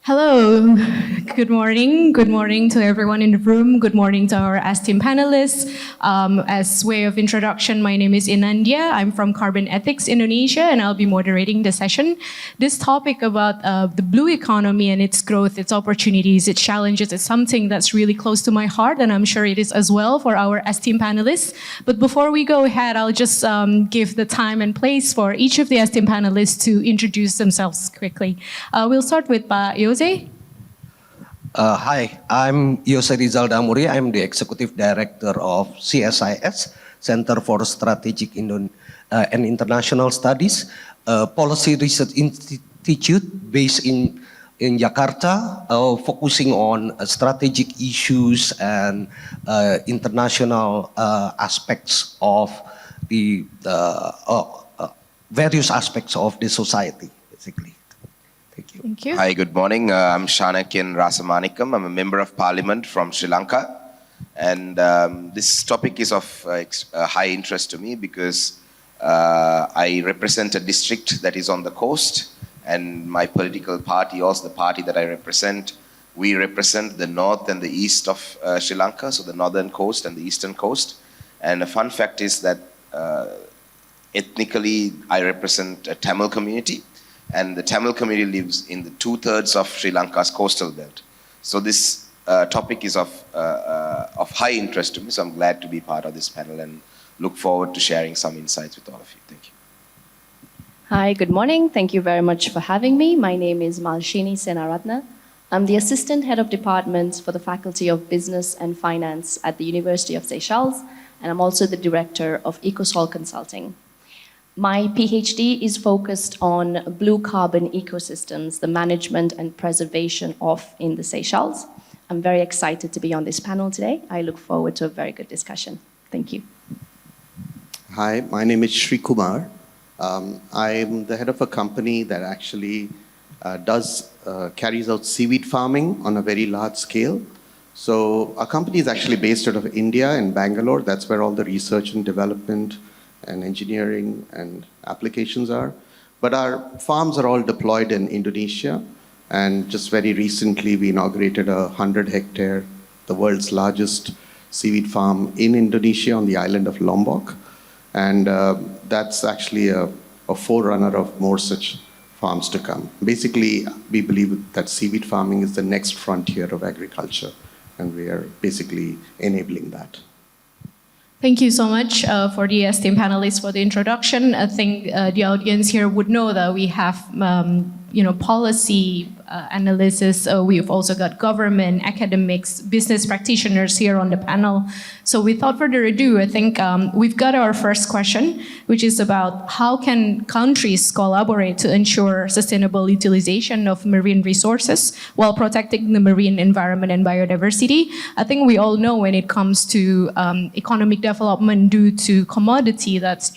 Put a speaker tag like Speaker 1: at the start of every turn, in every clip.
Speaker 1: Hello, good morning. Good morning to everyone in the room. Good morning to our esteemed panelists. As way of introduction, my name is Inandia. I'm from Carbon Ethics Indonesia, and I'll be moderating the session. This topic about the blue economy and its growth, its opportunities, its challenges is something that's really close to my heart, and I'm sure it is as well for our esteemed panelists. But before we go ahead, I'll just give the time and place for each of the esteemed panelists to introduce themselves quickly. We'll start with Pak Yose.
Speaker 2: Hi, I'm Yose Rizal Damuri. I'm the Executive Director of CSIS, Center for Strategic and International Studies, a policy research institute based in Jakarta, focusing on strategic issues and international aspects of the various aspects of the society, basically. Thank you.
Speaker 1: Thank you.
Speaker 3: Hi, good morning. I'm Shanakyan Rasamanikam. I'm a member of parliament from Sri Lanka. And this topic is of high interest to me because I represent a district that is on the coast, and my political party, also the party that I represent, we represent the north and the east of Sri Lanka, so the northern coast and the eastern coast. And a fun fact is that ethnically I represent a Tamil community, and the Tamil community lives in the 2/3 of Sri Lanka's coastal belt. So this topic is of high interest to me, so I'm glad to be part of this panel and look forward to sharing some insights with all of you. Thank you.
Speaker 4: Hi, good morning. Thank you very much for having me. My name is Malshini Senaratna. I'm the Assistant Head of Department for the Faculty of Business and Finance at the University of Seychelles, and I'm also the Director of EcoSol Consulting. My PhD is focused on blue carbon ecosystems, the management and preservation of in the Seychelles. I'm very excited to be on this panel today. I look forward to a very good discussion. Thank you.
Speaker 5: Hi, my name is Sri Kumar. I'm the head of a company that actually carries out seaweed farming on a very large scale. So our company is actually based out of India in Bangalore. That's where all the research and development and engineering and applications are. But our farms are all deployed in Indonesia. And just very recently, we inaugurated a 100-hectare, the world's largest seaweed farm in Indonesia on the island of Lombok. And that's actually a forerunner of more such farms to come. Basically, we believe that seaweed farming is the next frontier of agriculture, and we are basically enabling that.
Speaker 1: Thank you so much for the esteemed panelists for the introduction. I think the audience here would know that we have policy analysis. We've also got government, academics, business practitioners here on the panel. So without further ado, I think we've got our first question, which is about how can countries collaborate to ensure sustainable utilization of marine resources while protecting the marine environment and biodiversity. I think we all know when it comes to economic development due to commodity that's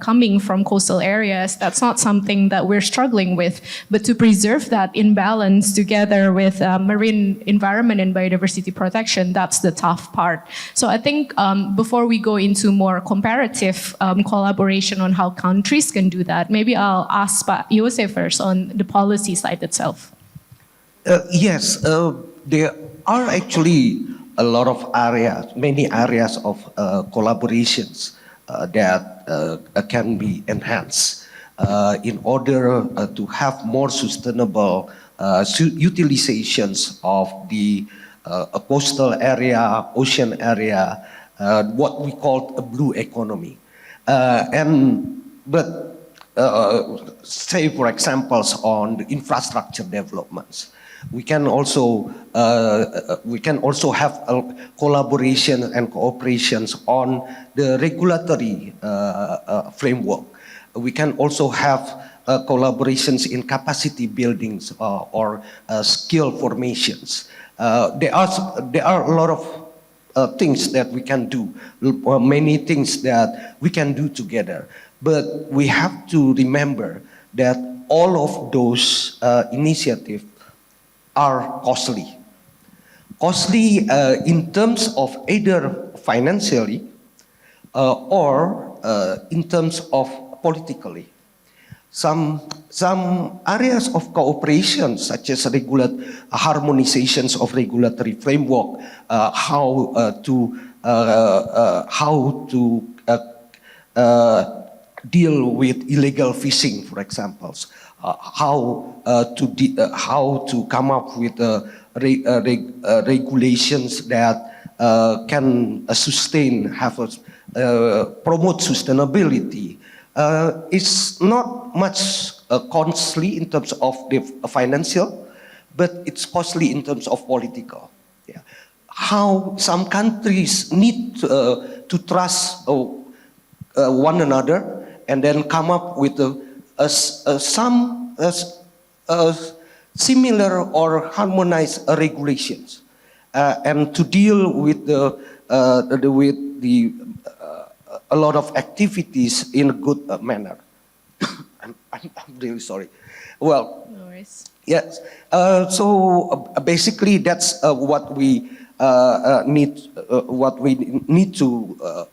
Speaker 1: coming from coastal areas, that's not something that we're struggling with. But to preserve that imbalance together with marine environment and biodiversity protection, that's the tough part. So I think before we go into more comparative collaboration on how countries can do that, maybe I'll ask Pak Yose first on the policy side itself.
Speaker 2: Yes, there are actually a lot of areas, many areas of collaborations that can be enhanced in order to have more sustainable utilizations of the coastal area, ocean area, what we call a blue economy. Say for examples on the infrastructure developments, we can also have a collaboration and cooperations on the regulatory framework. We can also have collaborations in capacity buildings or skill formations. There are a lot of things that we can do, many things that we can do together. But we have to remember that all of those initiatives are costly. Costly in terms of either financially or in terms of politically. some areas of cooperation, such as harmonizations of regulatory framework, how to deal with illegal fishing, for example, how to come up with regulations that can promote sustainability. It's not much costly in terms of the financial, but it's costly in terms of political. Yeah. How some countries need to trust one another and then come up with some similar or harmonized regulations, and to deal with a lot of activities in a good manner. I'm really sorry. Well,
Speaker 1: No worries.
Speaker 2: yes. So basically, that's what we need. What we need to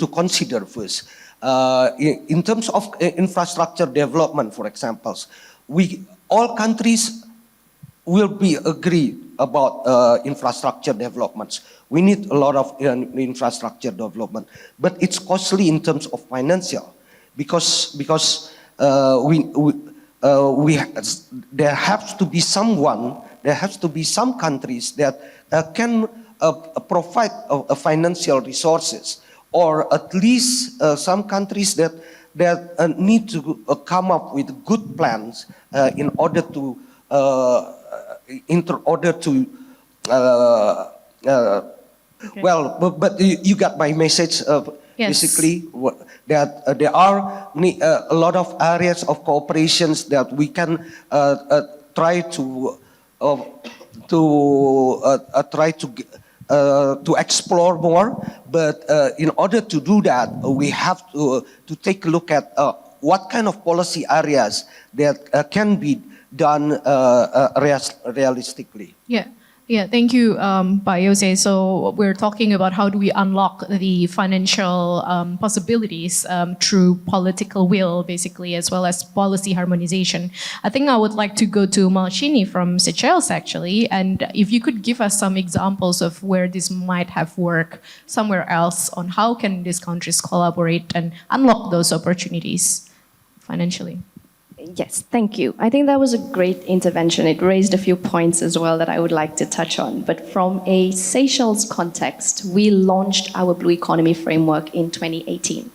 Speaker 2: consider first. In terms of infrastructure development, for example, all countries will be agreed about infrastructure developments. We need a lot of infrastructure development, but it's costly in terms of financial, because there has to be some countries that can provide financial resources, or at least some countries that need to come up with good plans in order to
Speaker 1: Okay.
Speaker 2: well, but you got my message.
Speaker 1: Yes.
Speaker 2: Basically, that there are a lot of areas of cooperations that we can try to explore more. But in order to do that, we have to take a look at what kind of policy areas that can be done realistically.
Speaker 1: Yeah. Yeah, thank you, Pak Jose. So we're talking about how do we unlock the financial possibilities through political will, basically, as well as policy harmonization. I think I would like to go to Malshini from Seychelles, actually, and if you could give us some examples of where this might have worked somewhere else, on how can these countries collaborate and unlock those opportunities financially.
Speaker 4: Yes, thank you. I think that was a great intervention. It raised a few points as well that I would like to touch on. But from a Seychelles context, we launched our Blue Economy Framework in 2018.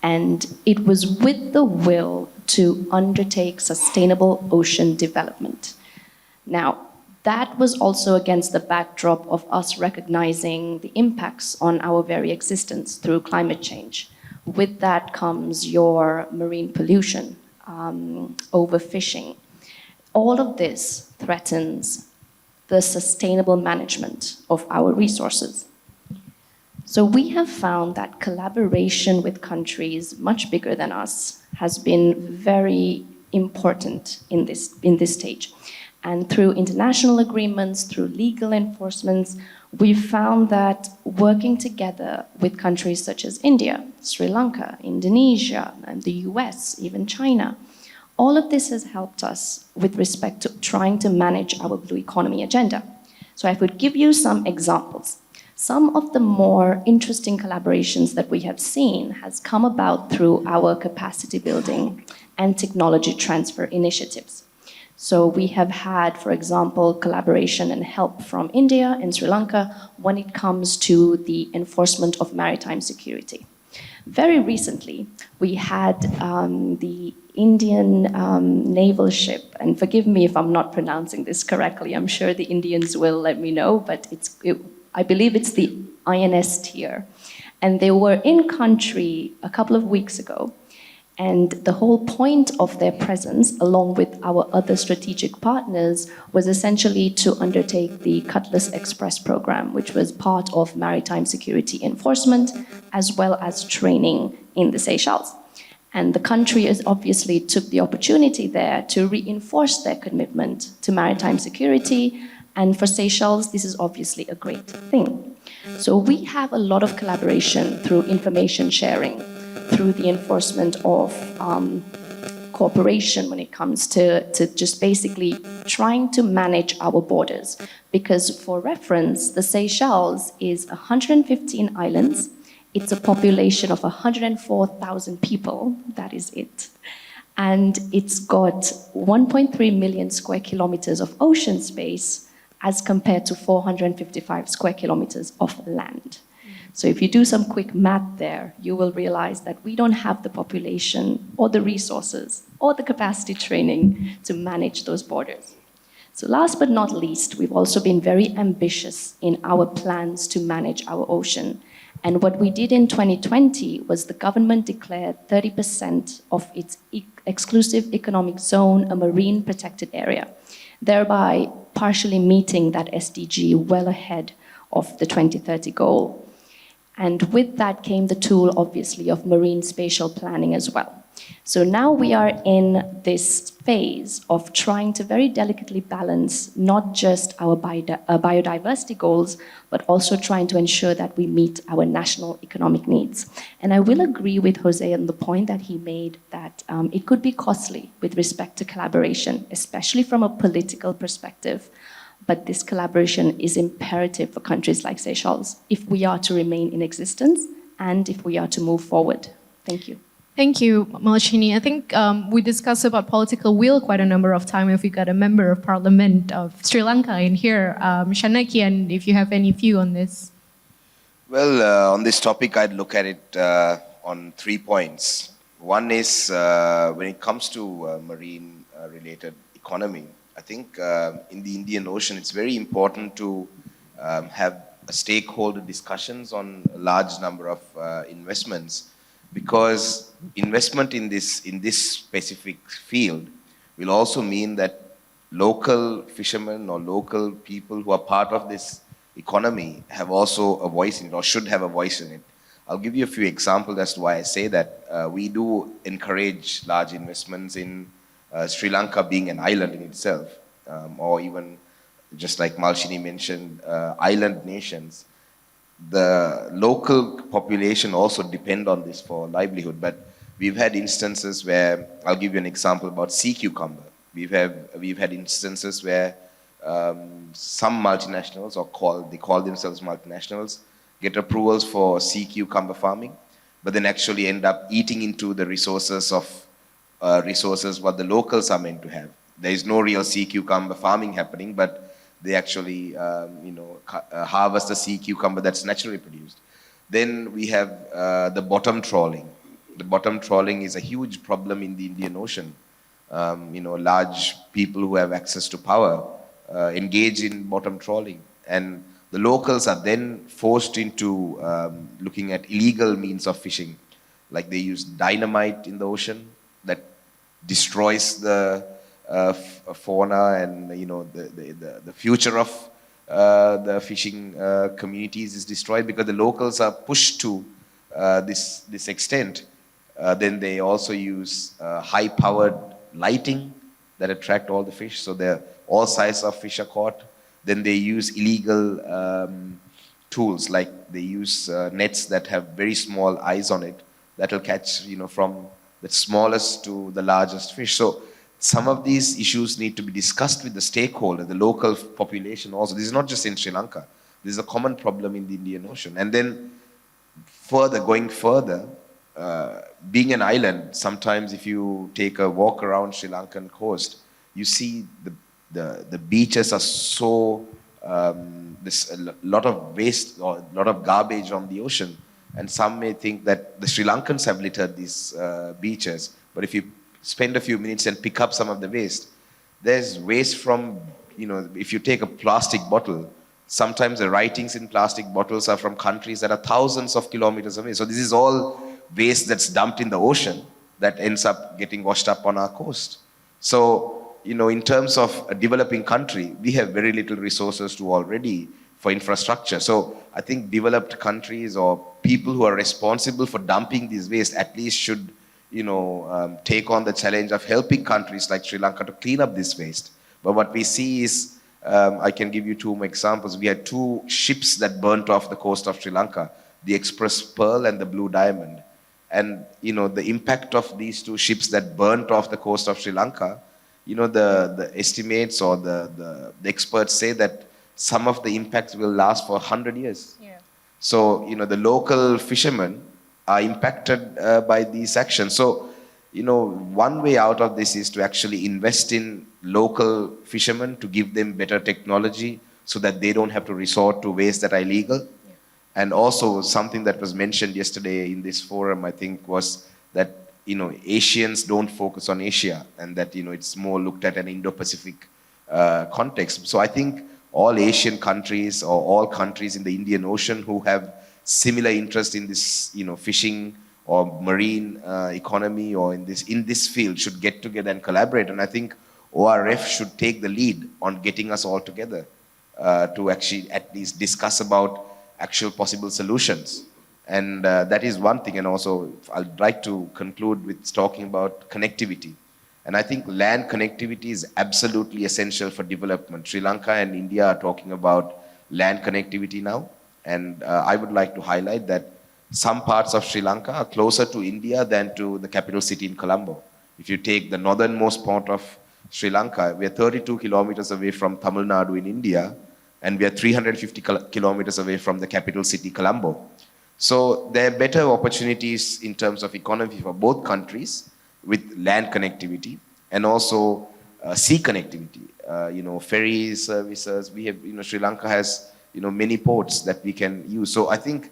Speaker 4: And it was with the will to undertake sustainable ocean development. Now, that was also against the backdrop of us recognizing the impacts on our very existence through climate change. With that comes your marine pollution, overfishing. All of this threatens the sustainable management of our resources. So we have found that collaboration with countries much bigger than us has been very important in this stage. And through international agreements, through legal enforcements, we've found that working together with countries such as India, Sri Lanka, Indonesia, and the US, even China, all of this has helped us with respect to trying to manage our blue economy agenda. So I would give you some examples. Some of the more interesting collaborations that we have seen has come about through our capacity building and technology transfer initiatives. So we have had, for example, collaboration and help from India and Sri Lanka when it comes to the enforcement of maritime security. Very recently, we had the Indian naval ship, and forgive me if I'm not pronouncing this correctly, I'm sure the Indians will let me know, but I believe it's the INS tier. And they were in country a couple of weeks ago. And the whole point of their presence, along with our other strategic partners, was essentially to undertake the Cutlass Express program, which was part of maritime security enforcement, as well as training in the Seychelles. And the country obviously took the opportunity there to reinforce their commitment to maritime security. And for Seychelles, this is obviously a great thing. So we have a lot of collaboration through information sharing, through the enforcement of cooperation when it comes to just basically trying to manage our borders. Because for reference, the Seychelles is 115 islands. It's a population of 104,000 people. That is it. And it's got 1.3 million square kilometers of ocean space as compared to 455 square kilometers of land. So if you do some quick math there, you will realize that we don't have the population or the resources or the capacity training to manage those borders. So last but not least, we've also been very ambitious in our plans to manage our ocean. And what we did in 2020 was the government declared 30% of its exclusive economic zone a marine protected area, thereby partially meeting that SDG well ahead of the 2030 goal. And with that came the tool, obviously, of marine spatial planning as well. So now we are in this phase of trying to very delicately balance not just our biodiversity goals, but also trying to ensure that we meet our national economic needs. And I will agree with Jose on the point that he made that it could be costly with respect to collaboration, especially from a political perspective. But this collaboration is imperative for countries like Seychelles if we are to remain in existence and if we are to move forward. Thank you.
Speaker 1: Thank you, Malshini. I think we discussed about political will quite a number of times. If we got a member of parliament of Sri Lanka in here, Shanakian, if you have any view on this.
Speaker 3: Well, on this topic, I'd look at it on 3 points. One is when it comes to marine-related economy, I think in the Indian Ocean, it's very important to have stakeholder discussions on a large number of investments, because investment in this specific field will also mean that local fishermen or local people who are part of this economy have also a voice in it, or should have a voice in it. I'll give you a few examples as to why I say that. We do encourage large investments in Sri Lanka being an island in itself, or even just like Malshini mentioned, island nations. The local population also depend on this for livelihood, but we've had instances where, I'll give you an example about sea cucumber. We've had instances where some multinationals, they call themselves multinationals, get approvals for sea cucumber farming, but then actually end up eating into the resources what the locals are meant to have. There is no real sea cucumber farming happening, but they actually harvest the sea cucumber that's naturally produced. Then we have the bottom trawling. The bottom trawling is a huge problem in the Indian Ocean. Large people who have access to power engage in bottom trawling, and the locals are then forced into looking at illegal means of fishing, like they use dynamite in the ocean that destroys the fauna and the future of the fishing communities is destroyed because the locals are pushed to this extent. Then they also use high-powered lighting that attract all the fish, so all sizes of fish are caught. Then they use illegal tools, like they use nets that have very small eyes on it that will catch from the smallest to the largest fish. So some of these issues need to be discussed with the stakeholder, the local population also. This is not just in Sri Lanka. This is a common problem in the Indian Ocean. And then going further, being an island, sometimes if you take a walk around Sri Lankan coast, you see the beaches are so, there's a lot of waste or a lot of garbage on the ocean. And some may think that the Sri Lankans have littered these beaches. But if you spend a few minutes and pick up some of the waste, there's waste from, if you take a plastic bottle, sometimes the writings in plastic bottles are from countries that are thousands of kilometers away. So this is all waste that's dumped in the ocean that ends up getting washed up on our coast. So, in terms of a developing country, we have very little resources already for infrastructure. So I think developed countries or people who are responsible for dumping these waste at least should, take on the challenge of helping countries like Sri Lanka to clean up this waste. But what we see is, I can give you two more examples. We had 2 ships that burnt off the coast of Sri Lanka, the Express Pearl and the Blue Diamond. And, the impact of these two ships that burnt off the coast of Sri Lanka, the estimates or the experts say that some of the impacts will last for 100 years.
Speaker 1: Yeah.
Speaker 3: So, the local fishermen are impacted by these actions. So, one way out of this is to actually invest in local fishermen to give them better technology so that they don't have to resort to ways that are illegal.
Speaker 1: Yeah.
Speaker 3: And also something that was mentioned yesterday in this forum, I think, was that, Asians don't focus on Asia and that, it's more looked at an Indo Pacific context. So I think all Asian countries or all countries in the Indian Ocean who have similar interest in this, fishing or marine economy or in this field should get together and collaborate. And I think ORF should take the lead on getting us all together to actually at least discuss about actual possible solutions. And that is one thing. And also I'd like to conclude with talking about connectivity. And I think land connectivity is absolutely essential for development. Sri Lanka and India are talking about land connectivity now. And I would like to highlight that some parts of Sri Lanka are closer to India than to the capital city in Colombo. If you take the northernmost part of Sri Lanka, we are 32 kilometers away from Tamil Nadu in India, and we are 350 kilometers away from the capital city, Colombo. So there are better opportunities in terms of economy for both countries with land connectivity and also sea connectivity. Ferry services. We have, Sri Lanka has, many ports that we can use. So I think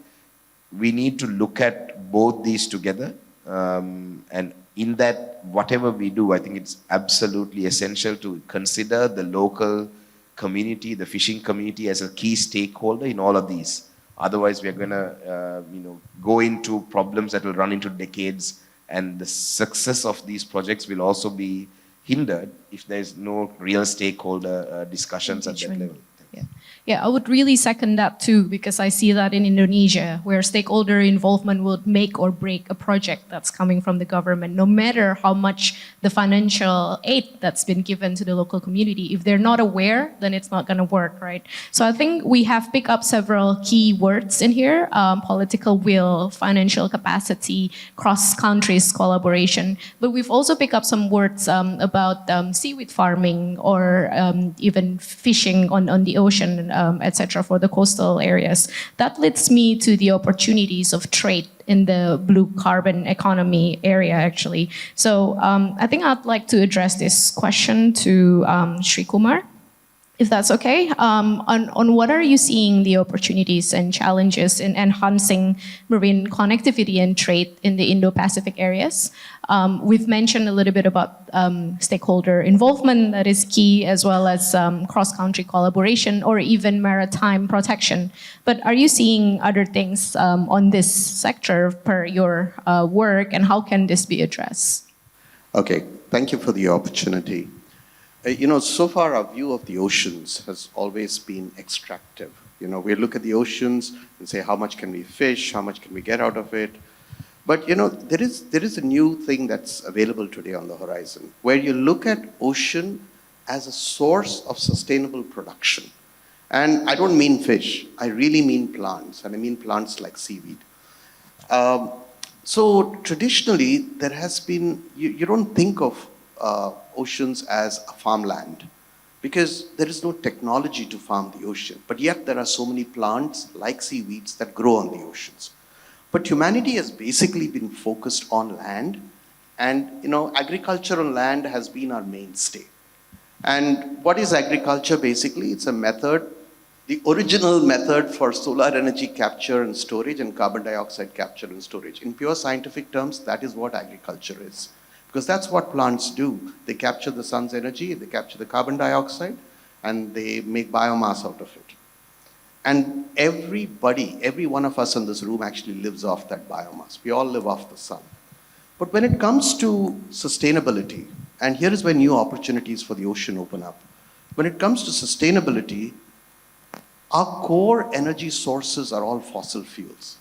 Speaker 3: we need to look at both these together. And in that, whatever we do, I think it's absolutely essential to consider the local community, the fishing community as a key stakeholder in all of these. Otherwise, we're going to, go into problems that will run into decades, and the success of these projects will also be hindered if there's no real stakeholder discussions at that level.
Speaker 1: Yeah. Yeah, I would really second that too, because I see that in Indonesia, where stakeholder involvement would make or break a project that's coming from the government, no matter how much the financial aid that's been given to the local community. If they're not aware, then it's not going to work, right? So I think we have picked up several key words in here: political will, financial capacity, cross-countries collaboration. But we've also picked up some words about seaweed farming or even fishing on the ocean, etc., for the coastal areas. That leads me to the opportunities of trade in the blue carbon economy area, actually. So I think I'd like to address this question to Sri Kumar, if that's okay. On what are you seeing the opportunities and challenges in enhancing marine connectivity and trade in the Indo Pacific areas? We've mentioned a little bit about stakeholder involvement, that is key, as well as cross-country collaboration or even maritime protection. But are you seeing other things on this sector per your work, and how can this be addressed?
Speaker 5: Okay, thank you for the opportunity. So far our view of the oceans has always been extractive. We look at the oceans and say, how much can we fish? How much can we get out of it? But, there is a new thing that's available today on the horizon, where you look at ocean as a source of sustainable production. And I don't mean fish, I really mean plants, and I mean plants like seaweed. So traditionally, there has been, you don't think of oceans as a farmland, because there is no technology to farm the ocean. But yet there are so many plants like seaweeds that grow on the oceans. But humanity has basically been focused on land, and agriculture on land has been our mainstay. And what is agriculture basically? It's a method, the original method for solar energy capture and storage and carbon dioxide capture and storage. In pure scientific terms, that is what agriculture is. Because that's what plants do. They capture the sun's energy, they capture the carbon dioxide, and they make biomass out of it. And every one of us in this room actually lives off that biomass. We all live off the sun. But when it comes to sustainability, and here is where new opportunities for the ocean open up. When it comes to sustainability, our core energy sources are all fossil fuels.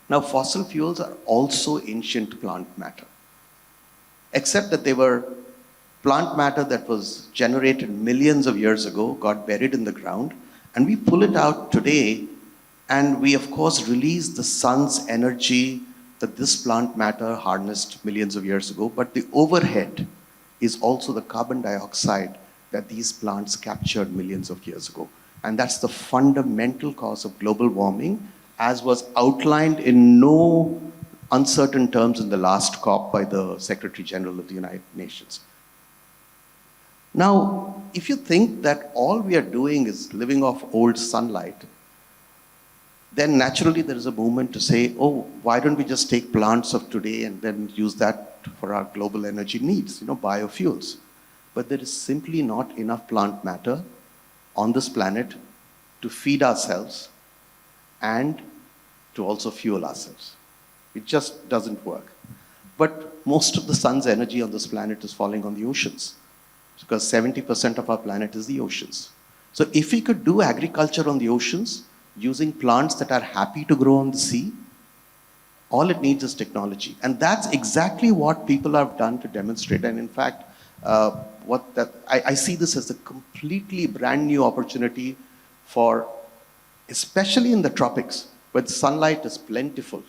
Speaker 5: Now, fossil fuels are also ancient plant matter, except that they were plant matter that was generated millions of years ago, got buried in the ground, and we pull it out today, and we, of course, release the sun's energy that this plant matter harnessed millions of years ago, but the overhead is also the carbon dioxide that these plants captured millions of years ago. And that's the fundamental cause of global warming, as was outlined in no uncertain terms in the last COP by the Secretary General of the United Nations. Now, if you think that all we are doing is living off old sunlight, then naturally there is a movement to say, oh, why don't we just take plants of today and then use that for our global energy needs, biofuels. But there is simply not enough plant matter on this planet to feed ourselves and to also fuel ourselves. It just doesn't work. But most of the sun's energy on this planet is falling on the oceans, because 70% of our planet is the oceans. So if we could do agriculture on the oceans using plants that are happy to grow on the sea, all it needs is technology. And that's exactly what people have done to demonstrate. And in fact, I see this as a completely brand new opportunity for, especially in the tropics, where the sunlight is plentiful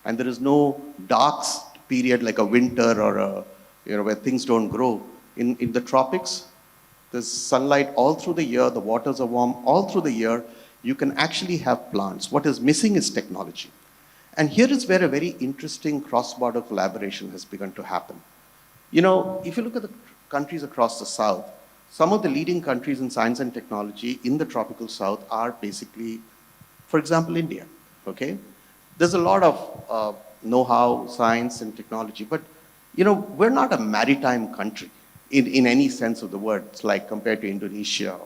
Speaker 5: and there is no dark period like a winter or where things don't grow. In the tropics, there's sunlight all through the year, the waters are warm all through the year. You can actually have plants. What is missing is technology. And here is where a very interesting cross-border collaboration has begun to happen. If you look at the countries across the South, some of the leading countries in science and technology in the tropical South are basically, for example, India, okay? There's a lot of know-how, science and technology, but we're not a maritime country in any sense of the word, like compared to Indonesia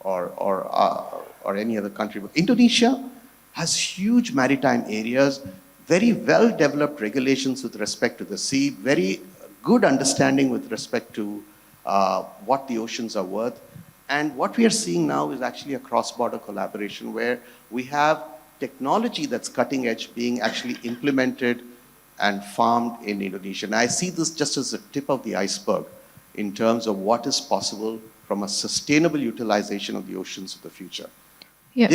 Speaker 5: or any other country. But Indonesia has huge maritime areas, very well-developed regulations with respect to the sea, very good understanding with respect to what the oceans are worth. And what we are seeing now is actually a cross-border collaboration where we have technology that's cutting edge being actually implemented and farmed in Indonesia. And I see this just as the tip of the iceberg in terms of what is possible from a sustainable utilization of the oceans of the future.
Speaker 1: Yeah.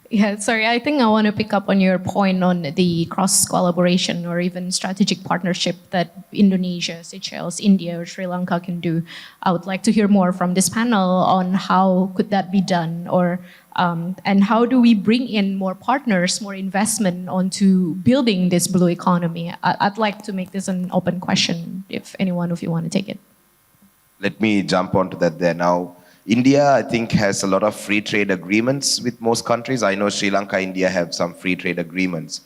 Speaker 1: Yeah, sorry, I think I want to pick up on your point on the cross-collaboration or even strategic partnership that Indonesia, Seychelles, India, or Sri Lanka can do. I would like to hear more from this panel on how could that be done, or and how do we bring in more partners, more investment onto building this blue economy? I'd like to make this an open question if any one of you want to take it.
Speaker 3: Let me jump onto that there now. India, I think, has a lot of free trade agreements with most countries. I know Sri Lanka, India have some free trade agreements.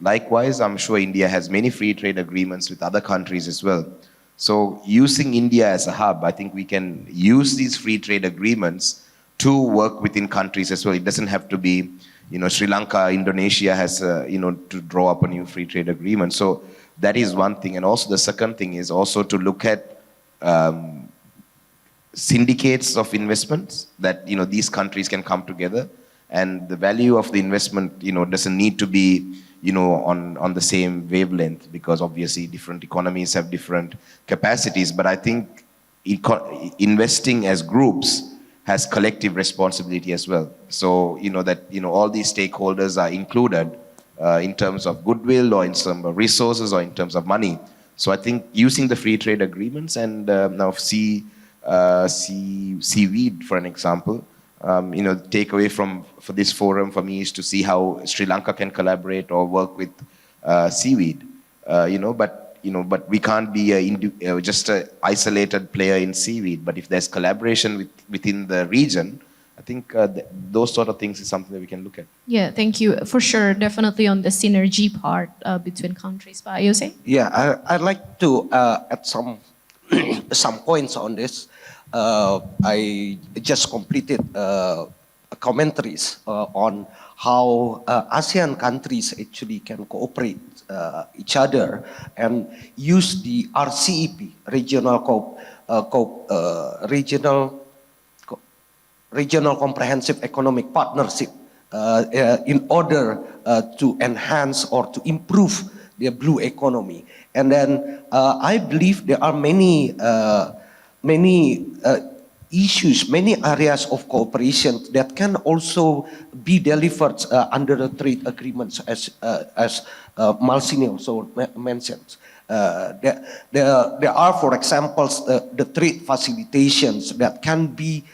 Speaker 3: Likewise, I'm sure India has many free trade agreements with other countries as well. So using India as a hub, I think we can use these free trade agreements to work within countries as well. It doesn't have to be, Sri Lanka, Indonesia has, to draw up a new free trade agreement. So that is one thing. And also the second thing is also to look at syndicates of investments that these countries can come together, and the value of the investment doesn't need to be on the same wavelength, because obviously different economies have different capacities. But I think investing as groups has collective responsibility as well. So that all these stakeholders are included in terms of goodwill or in terms of resources or in terms of money. So I think using the free trade agreements and now seaweed, for an example, take away for this forum for me is to see how Sri Lanka can collaborate or work with seaweed, but we can't be just an isolated player in seaweed. But if there's collaboration within the region, I think those sort of things is something that we can look at.
Speaker 1: Yeah, thank you. For sure, definitely on the synergy part between countries. But Jose?
Speaker 2: Yeah, I'd like to add some points on this. I just completed commentaries on how ASEAN countries actually can cooperate each other and use the RCEP, Regional Comprehensive Economic Partnership, in order to enhance or to improve the blue economy. And then I believe there are many issues, many areas of cooperation that can also be delivered under the trade agreements, as Malsini also mentioned. There are, for example, the trade facilitations that can be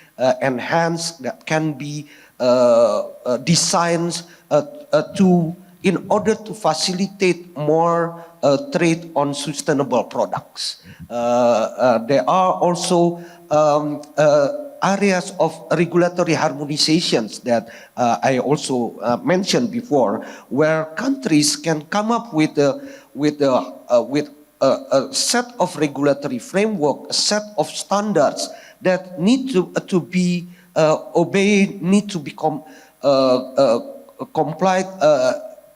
Speaker 2: enhanced, that can be designed in order to facilitate more trade on sustainable products. There are also areas of regulatory harmonizations that I also mentioned before, where countries can come up with a set of regulatory framework, a set of standards that need to be obeyed, need to become complied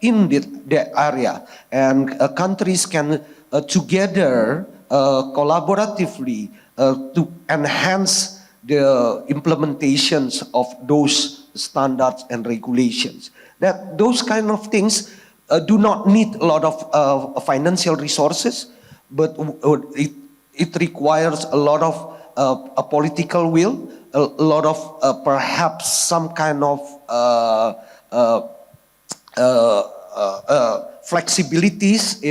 Speaker 2: in that area, and countries can together collaboratively to enhance the implementations of those standards and regulations. That those kind of things do not need a lot of financial resources, but it requires a lot of a political will, a lot of perhaps some kind of flexibilities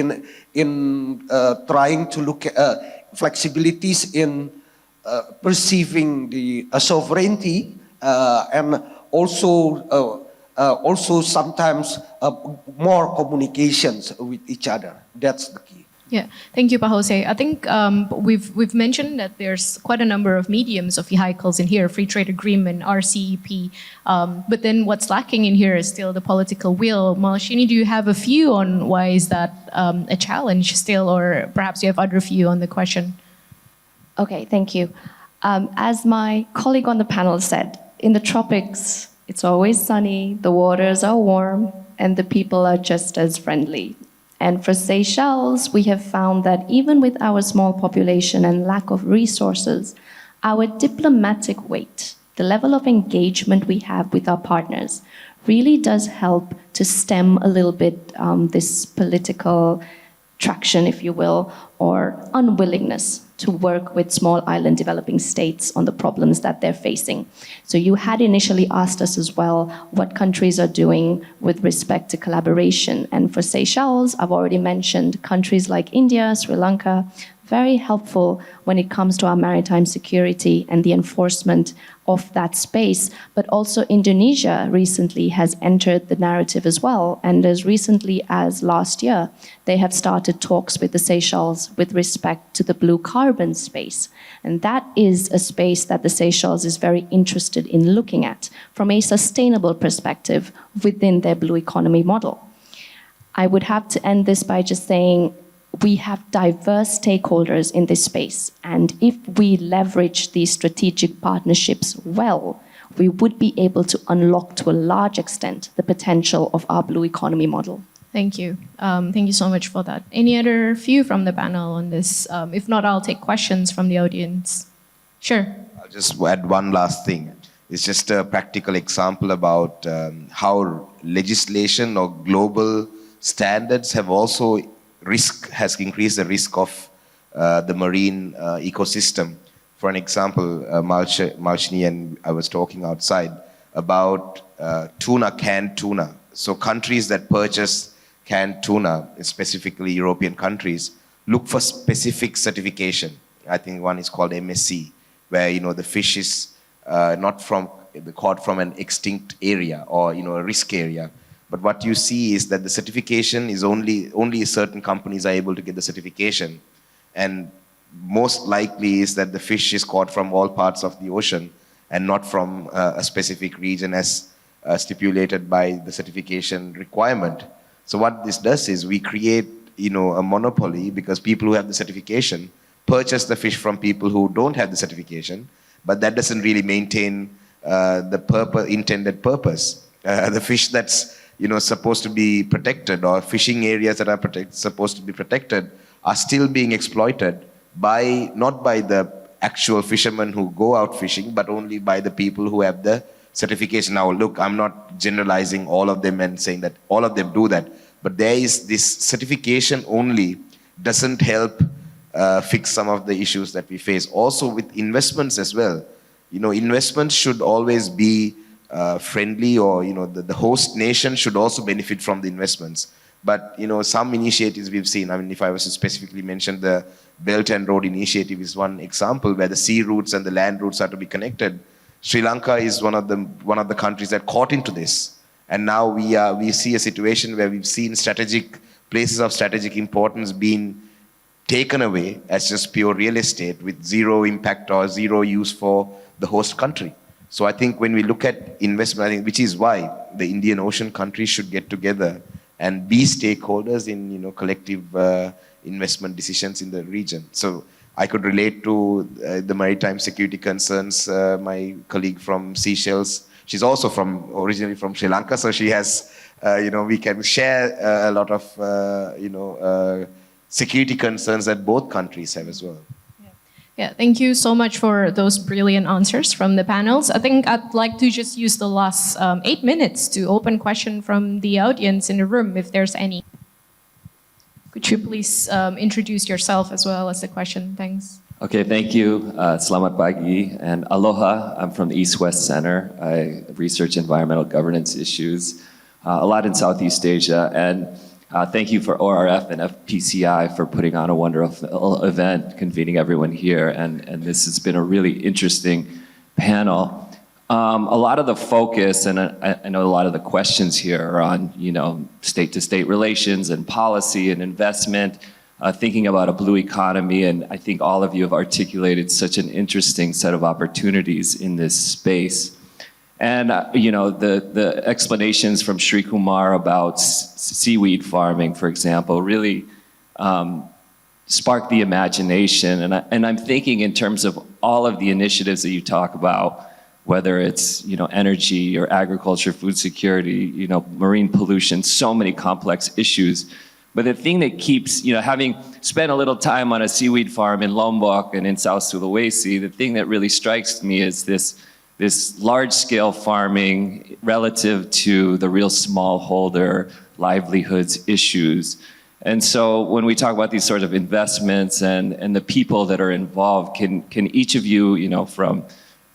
Speaker 2: in trying to look at flexibilities in perceiving the sovereignty, and also sometimes more communications with each other. That's the key.
Speaker 1: Yeah, thank you, Pak Jose. I think we've mentioned that there's quite a number of mediums of vehicles in here, free trade agreement, RCEP, but then what's lacking in here is still the political will. Malshini, do you have a view on why is that a challenge still, or perhaps you have other view on the question?
Speaker 4: Okay, thank you. As my colleague on the panel said, in the tropics, it's always sunny, the waters are warm, and the people are just as friendly. And for Seychelles, we have found that even with our small population and lack of resources, our diplomatic weight, the level of engagement we have with our partners, really does help to stem a little bit this political traction, if you will, or unwillingness to work with small island developing states on the problems that they're facing. So you had initially asked us as well what countries are doing with respect to collaboration. And for Seychelles, I've already mentioned countries like India, Sri Lanka, very helpful when it comes to our maritime security and the enforcement of that space. But also Indonesia recently has entered the narrative as well. And as recently as last year, they have started talks with the Seychelles with respect to the blue carbon space. And that is a space that the Seychelles is very interested in looking at from a sustainable perspective within their blue economy model. I would have to end this by just saying, we have diverse stakeholders in this space, and if we leverage these strategic partnerships well, we would be able to unlock to a large extent the potential of our blue economy model.
Speaker 1: Thank you. Thank you so much for that. Any other view from the panel on this? If not, I'll take questions from the audience. Sure.
Speaker 3: I'll just add one last thing. It's just a practical example about how legislation or global standards have also has increased the risk of the marine ecosystem. For an example, Malshini and I was talking outside about canned tuna. So countries that purchase canned tuna, specifically European countries, look for specific certification. I think one is called MSC, where the fish is not caught from an extinct area or a risk area. But what you see is that the certification is only certain companies are able to get the certification. And most likely is that the fish is caught from all parts of the ocean and not from a specific region as stipulated by the certification requirement. So what this does is we create a monopoly, because people who have the certification purchase the fish from people who don't have the certification, but that doesn't really maintain the intended purpose. The fish that's supposed to be protected, or fishing areas that are supposed to be protected, are still being exploited not by the actual fishermen who go out fishing, but only by the people who have the certification. Now, look, I'm not generalizing all of them and saying that all of them do that, but there is this certification only doesn't help fix some of the issues that we face. Also with investments as well. investments should always be friendly, or the host nation should also benefit from the investments. But some initiatives we've seen, I mean, if I was to specifically mention the Belt and Road Initiative is one example where the sea routes and the land routes are to be connected. Sri Lanka is one of the countries that caught into this. And now we see a situation where we've seen places of strategic importance being taken away as just pure real estate with zero impact or zero use for the host country. So I think when we look at investment, which is why the Indian Ocean countries should get together and be stakeholders in collective investment decisions in the region. So I could relate to the maritime security concerns. My colleague from Seychelles, she's also originally from Sri Lanka, so she has, we can share a lot of, security concerns that both countries have as well.
Speaker 1: Yeah, thank you so much for those brilliant answers from the panels. I think I'd like to just use the last 8 minutes to open question from the audience in the room, if there's any. Could you please introduce yourself as well as the question? Thanks.
Speaker 6: Okay, thank you. Selamat pagi and aloha. I'm from the East-West Center. I research environmental governance issues, a lot in Southeast Asia. And thank you for ORF and FPCI for putting on a wonderful event, convening everyone here. And this has been a really interesting panel. A lot of the focus, and I know a lot of the questions here are on, state-to-state relations and policy and investment, thinking about a blue economy. And I think all of you have articulated such an interesting set of opportunities in this space. And, the explanations from Sri Kumar about seaweed farming, for example, really sparked the imagination. And I'm thinking in terms of all of the initiatives that you talk about, whether it's, energy or agriculture, food security, marine pollution, so many complex issues. But the thing that keeps, having spent a little time on a seaweed farm in Lombok and in South Sulawesi, the thing that really strikes me is this large-scale farming relative to the real smallholder livelihoods issues. And so when we talk about these sort of investments and the people that are involved, can each of you,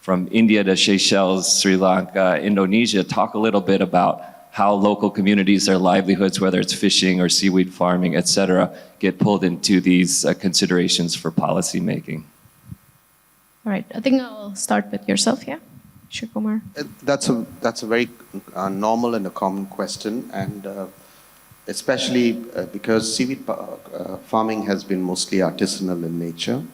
Speaker 6: from India to Seychelles, Sri Lanka, Indonesia, talk a little bit about how local communities, their livelihoods, whether it's fishing or seaweed farming, et cetera, get pulled into these considerations for policy making?
Speaker 1: All right, I think I'll start with yourself, yeah? Sri Kumar.
Speaker 5: That's a very normal and a common question, and especially because seaweed farming has been mostly artisanal in nature.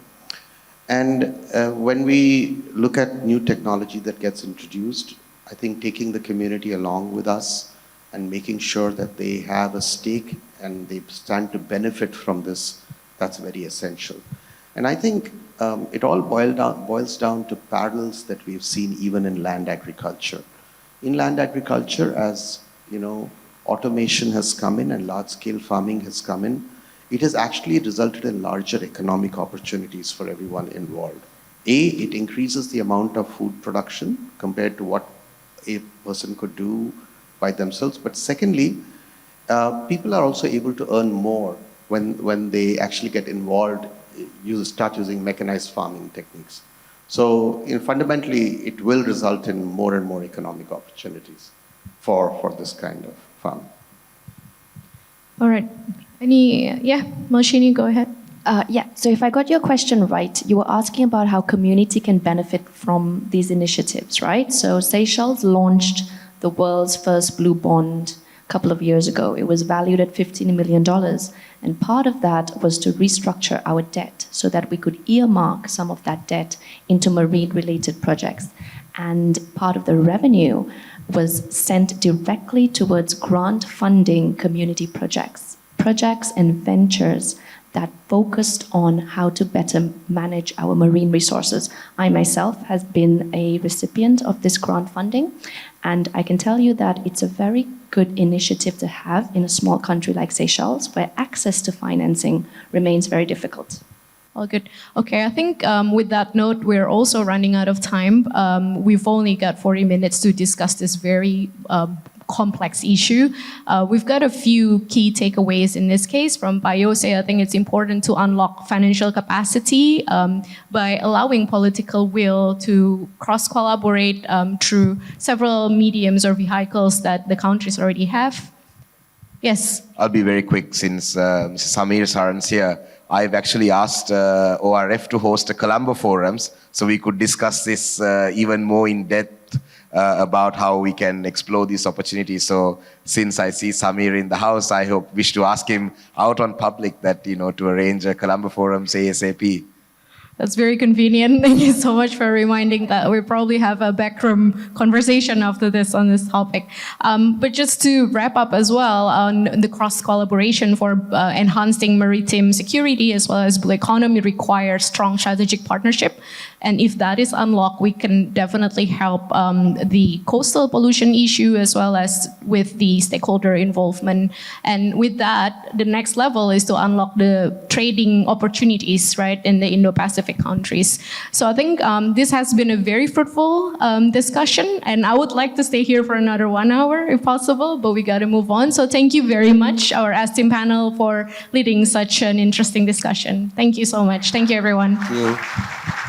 Speaker 5: And when we look at new technology that gets introduced, I think taking the community along with us and making sure that they have a stake and they stand to benefit from this, that's very essential. And I think it all boils down to parallels that we've seen even in land agriculture. In land agriculture, as automation has come in and large-scale farming has come in, it has actually resulted in larger economic opportunities for everyone involved. It increases the amount of food production compared to what a person could do by themselves. But secondly, people are also able to earn more when they actually get involved, start using mechanized farming techniques. So fundamentally, it will result in more and more economic opportunities for this kind of farming.
Speaker 1: All right. Malshini, go ahead.
Speaker 4: So if I got your question right, you were asking about how community can benefit from these initiatives, right? So Seychelles launched the world's first blue bond a couple of years ago. It was valued at $15 million. And part of that was to restructure our debt so that we could earmark some of that debt into marine-related projects. And part of the revenue was sent directly towards grant funding community projects and ventures that focused on how to better manage our marine resources. I myself have been a recipient of this grant funding, and I can tell you that it's a very good initiative to have in a small country like Seychelles, where access to financing remains very difficult.
Speaker 1: All good. Okay, I think with that note, we're also running out of time. We've only got 40 minutes to discuss this very complex issue. We've got a few key takeaways in this case from Bayose. I think it's important to unlock financial capacity by allowing political will to cross-collaborate through several mediums or vehicles that the countries already have. Yes?
Speaker 3: I'll be very quick since Mr. Samir Saran's here. I've actually asked ORF to host a Colombo forums so we could discuss this even more in depth about how we can explore these opportunities. So since I see Samir in the house, I wish to ask him out on public that, to arrange a Colombo forums ASAP.
Speaker 1: That's very convenient. Thank you so much for reminding that. We'll probably have a backroom conversation after this on this topic. But just to wrap up as well on the cross-collaboration for enhancing maritime security as well as blue economy requires strong strategic partnership. And if that is unlocked, we can definitely help the coastal pollution issue as well as with the stakeholder involvement. And with that, the next level is to unlock the trading opportunities, right, in the Indo Pacific countries. So I think this has been a very fruitful discussion, and I would like to stay here for another 1 hour if possible, but we got to move on. So thank you very much, our esteemed panel, for leading such an interesting discussion. Thank you so much. Thank you, everyone.
Speaker 2: Thank you.